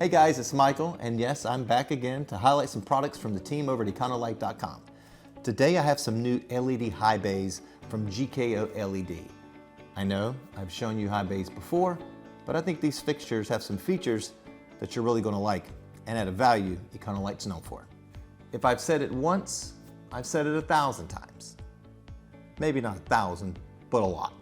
Hey guys, it's Michael, and yes, I'm back again to highlight some products from the team over at e-conolight.com. Today I have some new LED high bays from GKOLED. I know I've shown you high bays before, but I think these fixtures have some features that you're really going to like and at a value e-conolight's known for. If I've said it once, I've said it 1,000 times. Maybe not 1,000, but a lot.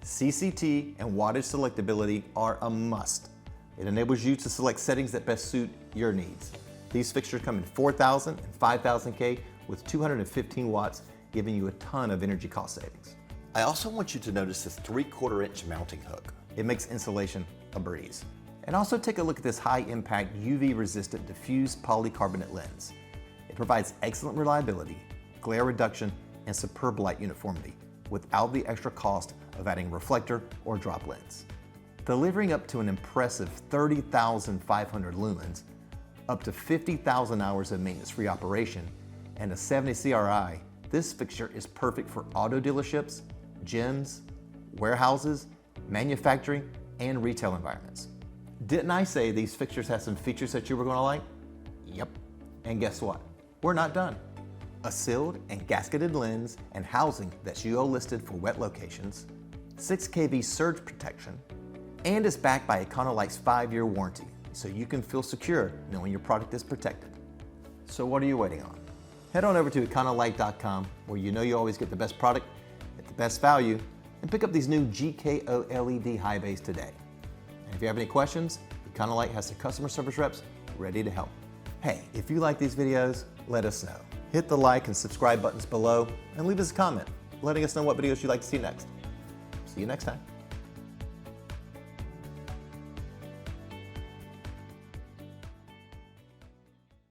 CCT and wattage selectability are a must. It enables you to select settings that best suit your needs. These fixtures come in 4,000 and 5,000K with 215 watts, giving you a ton of energy cost savings. I also want you to notice this 3/4 inch mounting hook. It makes installation a breeze. And also take a look at this high-impact UV-resistant diffused polycarbonate lens. It provides excellent reliability, glare reduction, and superb light uniformity without the extra cost of adding reflector or drop lens. Delivering up to an impressive 30,500 lumens, up to 50,000 hours of maintenance-free operation, and a 70 CRI, this fixture is perfect for auto dealerships, gyms, warehouses, manufacturing, and retail environments. Didn't I say these fixtures have some features that you were going to like? Yep. And guess what? We're not done. A sealed and gasketed lens and housing that's UL listed for wet locations, 6 kV surge protection, and is backed by e-conolight's 5-year warranty, so you can feel secure knowing your product is protected. So what are you waiting on? Head on over to e-conolight.com, where you know you always get the best product at the best value, and pick up these new GKOLED high bays today. And if you have any questions, e-conolight has the customer service reps ready to help. Hey, if you like these videos, let us know. Hit the like and subscribe buttons below and leave us a comment, letting us know what videos you'd like to see next. See you next time.